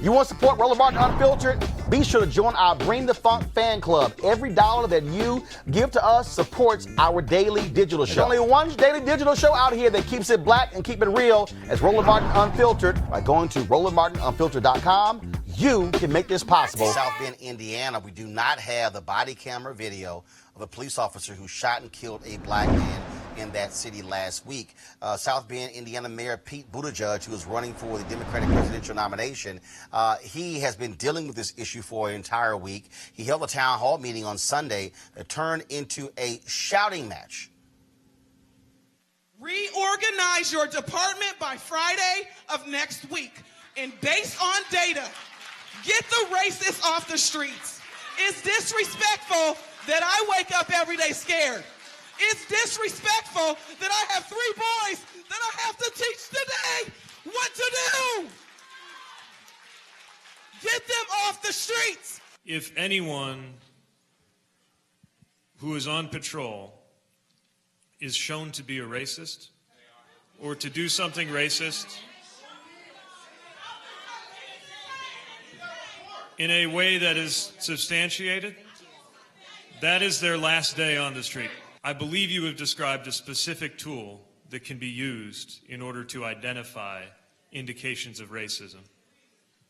You want to support Roland Martin Unfiltered? Be sure to join our Bring the Funk fan club. Every dollar that you give to us supports our daily digital show. There's only one daily digital show out here that keeps it black and keep it real as Roland Martin Unfiltered. By going to RolandMartinUnfiltered.com, you can make this possible. South Bend, Indiana, we do not have the body camera video of a police officer who shot and killed a black man in that city last week. South Bend, Indiana Mayor Pete Buttigieg, who is running for the Democratic presidential nomination, he has been dealing with this issue for an entire week. He held a town hall meeting on Sunday that turned into a shouting match. Reorganize your department by Friday of next week. And based on data, get the racists off the streets. It's disrespectful that I wake up every day scared. It's disrespectful that I have 3 boys that I have to teach today what to do. Get them off the streets. If anyone who is on patrol is shown to be a racist or to do something racist in a way that is substantiated, that is their last day on the street. I believe you have described a specific tool that can be used in order to identify indications of racism.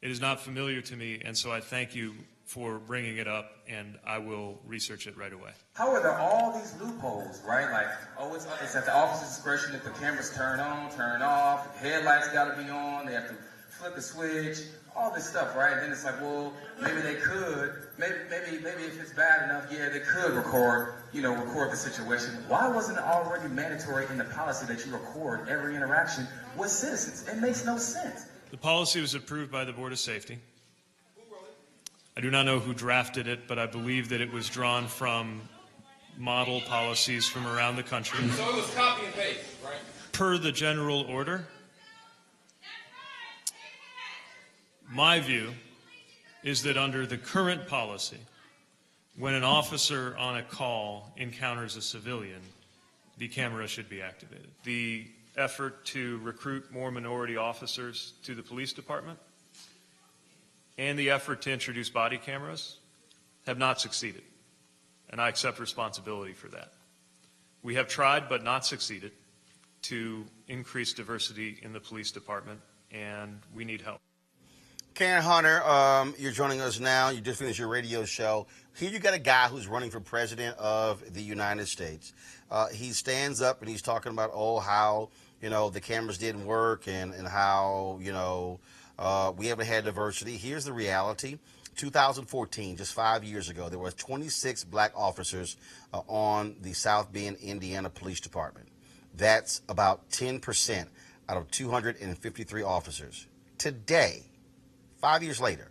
It is not familiar to me, and so I thank you for bringing it up, and I will research it right away. How are there all these loopholes, right? Like, oh, it's at the officer's discretion if the cameras turn on, turn off, headlights got to be on, they have to flip the switch, all this stuff, right? And then it's like, well, maybe they could, maybe if it's bad enough, yeah, they could record the situation. Why wasn't it already mandatory in the policy that you record every interaction with citizens? It makes no sense. The policy was approved by the Board of Safety. I do not know who drafted it, but I believe that it was drawn from model policies from around the country. So it was copy and paste, right? Per the general order. My view is that under the current policy, when an officer on a call encounters a civilian, the camera should be activated. The effort to recruit more minority officers to the police department and the effort to introduce body cameras have not succeeded, and I accept responsibility for that. We have tried but not succeeded to increase diversity in the police department, and we need help. Karen Hunter, you're joining us now. You just finished your radio show. Here you got a guy who's running for president of the United States. He stands up and he's talking about, how, the cameras didn't work and how, we haven't had diversity. Here's the reality. 2014, just 5 years ago, there were 26 black officers on the South Bend, Indiana Police Department. That's about 10% out of 253 officers. Today, 5 years later,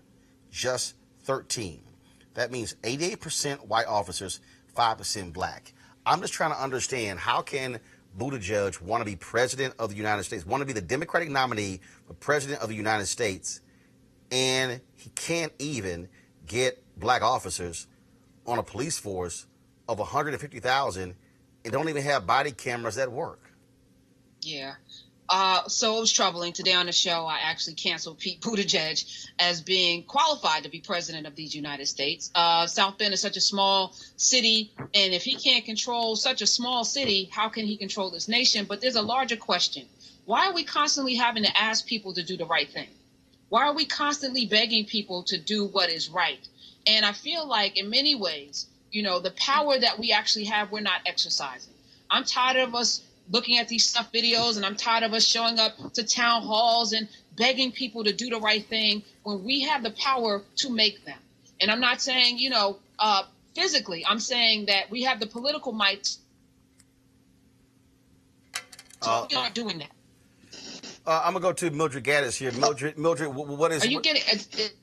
just 13. That means 88% white officers, 5% black. I'm just trying to understand, how can Buttigieg want to be president of the United States, want to be the Democratic nominee for president of the United States, and he can't even get black officers on a police force of 150,000 and don't even have body cameras that work? Yeah. So it was troubling. Today on the show, I actually canceled Pete Buttigieg as being qualified to be president of these United States. South Bend is such a small city, and if he can't control such a small city, how can he control this nation? But there's a larger question. Why are we constantly having to ask people to do the right thing? Why are we constantly begging people to do what is right? And I feel like in many ways, the power that we actually have, we're not exercising. I'm tired of us looking at these stuff videos, and I'm tired of us showing up to town halls and begging people to do the right thing when we have the power to make them. And I'm not saying, physically, I'm saying that we have the political might. So we're not doing that. I'm going to go to Mildred Gaddis here. Mildred, what is... Are you getting...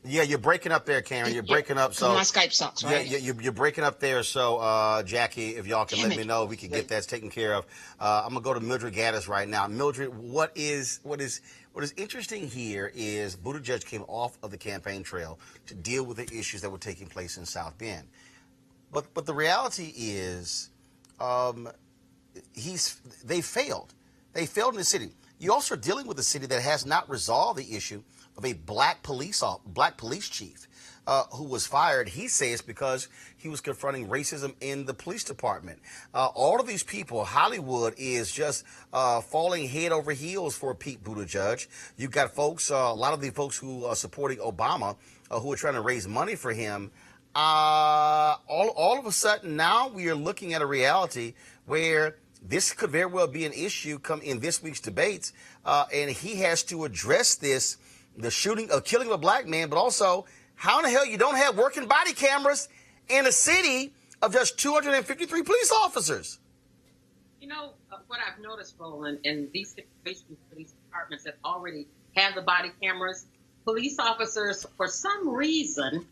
Yeah, you're breaking up there, Karen. You're breaking up. So my Skype sucks, right? Yeah, you're breaking up there. So, Jackie, if y'all can let me know, we can get that taken care of. I'm going to go to Mildred Gaddis right now. Mildred, what is interesting here is Buttigieg came off of the campaign trail to deal with the issues that were taking place in South Bend. But the reality is they failed. They failed in the city. You're also dealing with a city that has not resolved the issue of a black police chief who was fired. He says because he was confronting racism in the police department. All of these people, Hollywood is just falling head over heels for Pete Buttigieg. You've got folks, a lot of the folks who are supporting Obama, who are trying to raise money for him. All of a sudden now we are looking at a reality where this could very well be an issue come in this week's debates, and he has to address this, the killing of a black man, but also how in the hell you don't have working body cameras in a city of just 253 police officers? You know, what I've noticed, Roland, in these situations, police departments that already have the body cameras, police officers, for some reason,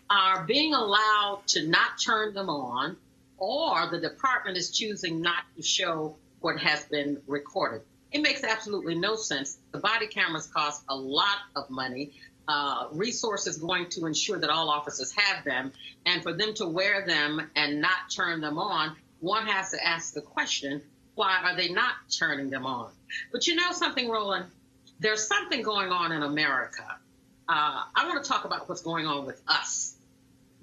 are being allowed to not turn them on, or the department is choosing not to show what has been recorded. It makes absolutely no sense. The body cameras cost a lot of money. Resources going to ensure that all officers have them, and for them to wear them and not turn them on, one has to ask the question, why are they not turning them on? But you know something, Roland? There's something going on in America. I want to talk about what's going on with us.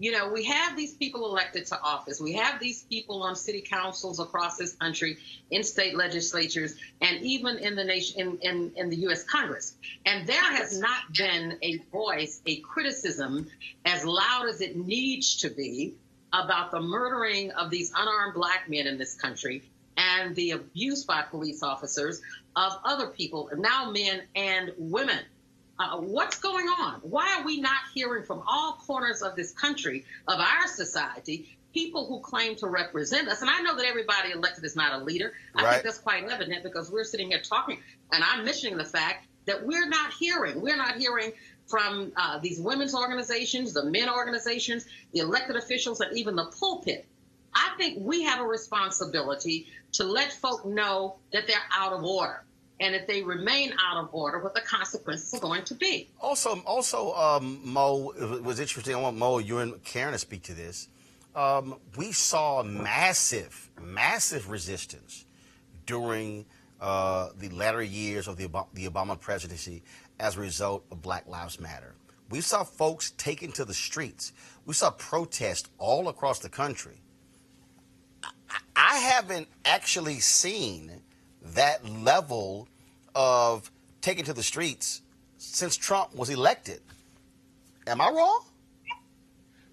You know, we have these people elected to office. We have these people on city councils across this country, in state legislatures, and even in the nation, in the U.S. Congress. And there has not been a voice, a criticism as loud as it needs to be about the murdering of these unarmed black men in this country and the abuse by police officers of other people, now men and women. What's going on? Why are we not hearing from all corners of this country, of our society, people who claim to represent us? And I know that everybody elected is not a leader. I think that's quite evident because we're sitting here talking, and I'm mentioning the fact that we're not hearing from these women's organizations, the men organizations, the elected officials, and even the pulpit. I think we have a responsibility to let folk know that they're out of order. And if they remain out of order, what the consequences are going to be. Also, Mo, it was interesting. I want Mo, you and Karen to speak to this. We saw massive resistance during the latter years of the Obama presidency as a result of Black Lives Matter. We saw folks taken to the streets. We saw protests all across the country. I haven't actually seen that level of taking to the streets since Trump was elected. Am I wrong?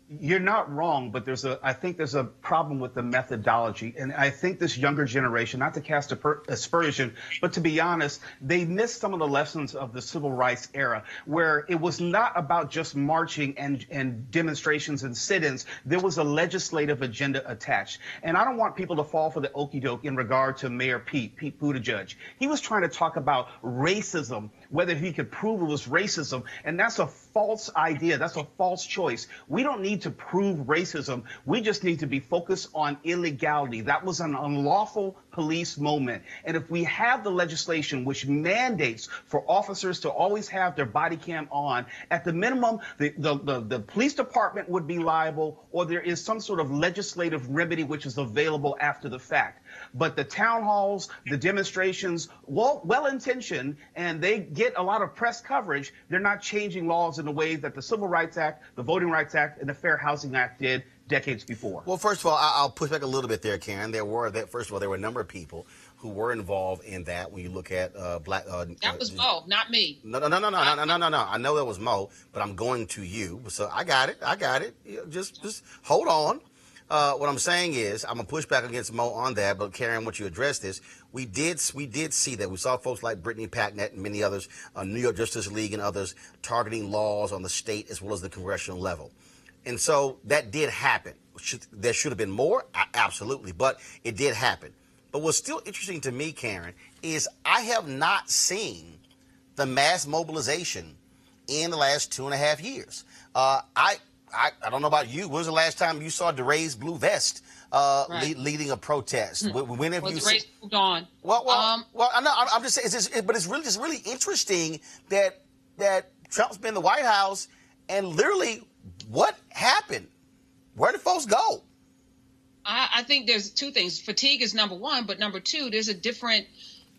You're not wrong, but I think there's a problem with the methodology. And I think this younger generation, not to cast aspersion, but to be honest, they missed some of the lessons of the civil rights era, where it was not about just marching and demonstrations and sit-ins. There was a legislative agenda attached. And I don't want people to fall for the okie doke in regard to Mayor Pete Buttigieg. He was trying to talk about racism, whether he could prove it was racism. And that's a false idea. That's a false choice. We don't need to prove racism. We just need to be focused on illegality. That was an unlawful police moment. And if we have the legislation which mandates for officers to always have their body cam on, at the minimum, the police department would be liable, or there is some sort of legislative remedy which is available after the fact. But the town halls, the demonstrations, well-intentioned, and they get a lot of press coverage, they're not changing laws in the way that the Civil Rights Act, the Voting Rights Act, and the Fair Housing Act did decades before. Well, first of all, I'll push back a little bit there, Karen. First of all, there were a number of people who were involved in that. When you look at black, that was Mo, not me. No. I know that was Mo, but I'm going to you. So I got it. Just hold on. What I'm saying is, I'm gonna push back against Mo on that. But Karen, once you address this, we did see that. We saw folks like Brittany Packnett and many others, New York Justice League and others, targeting laws on the state as well as the congressional level. And so that did happen. There should have been more, absolutely, but it did happen. But what's still interesting to me, Karen, is I have not seen the mass mobilization in the last 2.5 years. I don't know about you. When was the last time you saw DeRay's blue vest leading a protest? When have you seen? Gone. Well, I know. I'm just saying. But it's really interesting that Trump's been in the White House, and literally, what happened? Where did folks go? I think there's two things. Fatigue is number one, but number two, there's a different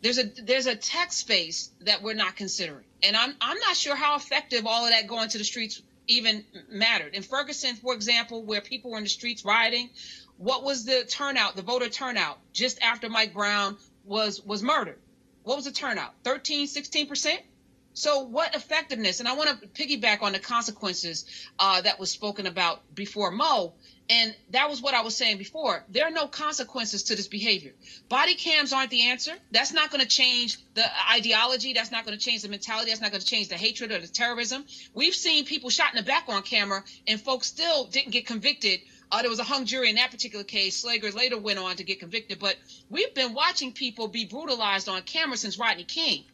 there's a tech space that we're not considering. And I'm not sure how effective all of that going to the streets even mattered. In Ferguson, for example, where people were in the streets rioting, what was the turnout, the voter turnout, just after Mike Brown was murdered? What was the turnout? 13, 16%? So what effectiveness? And I want to piggyback on the consequences that was spoken about before Mo. And that was what I was saying before. There are no consequences to this behavior. Body cams aren't the answer. That's not going to change the ideology. That's not going to change the mentality. That's not going to change the hatred or the terrorism. We've seen people shot in the back on camera and folks still didn't get convicted. There was a hung jury in that particular case. Slager later went on to get convicted. But we've been watching people be brutalized on camera since Rodney King.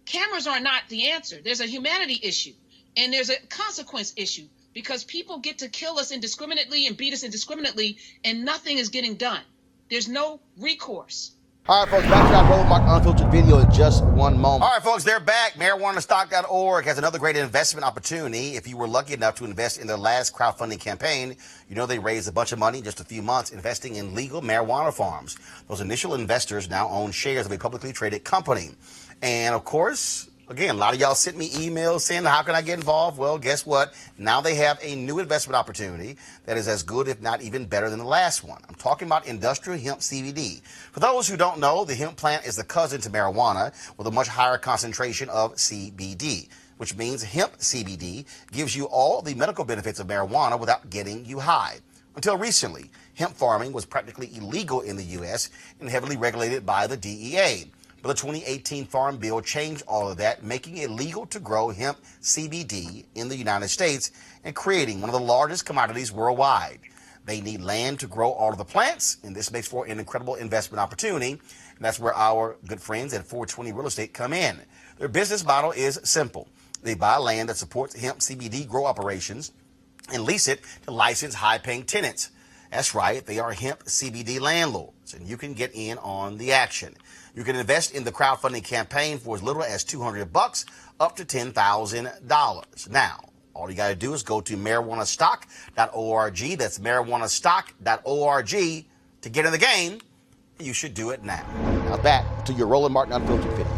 Cameras are not the answer. There's a humanity issue and there's a consequence issue, because people get to kill us indiscriminately and beat us indiscriminately and nothing is getting done. There's no recourse. All right, folks, back to that Roland Martin Unfiltered video in just one moment. All right, folks, they're back. MarijuanaStock.org has another great investment opportunity. If you were lucky enough to invest in their last crowdfunding campaign, you know they raised a bunch of money in just a few months investing in legal marijuana farms. Those initial investors now own shares of a publicly traded company. And, of course, again, a lot of y'all sent me emails saying, how can I get involved? Well, guess what? Now they have a new investment opportunity that is as good, if not even better than the last one. I'm talking about industrial hemp CBD. For those who don't know, the hemp plant is the cousin to marijuana with a much higher concentration of CBD, which means hemp CBD gives you all the medical benefits of marijuana without getting you high. Until recently, hemp farming was practically illegal in the U.S. and heavily regulated by the DEA. But the 2018 Farm Bill changed all of that, making it legal to grow hemp CBD in the United States and creating one of the largest commodities worldwide. They need land to grow all of the plants, and this makes for an incredible investment opportunity. And that's where our good friends at 420 Real Estate come in. Their business model is simple. They buy land that supports hemp CBD grow operations and lease it to licensed high-paying tenants. That's right, they are hemp CBD landlords, and you can get in on the action. You can invest in the crowdfunding campaign for as little as $200 up to $10,000. Now, all you got to do is go to marijuanastock.org. That's marijuanastock.org to get in the game. You should do it now. Now back to your Roland Martin Unfiltered video.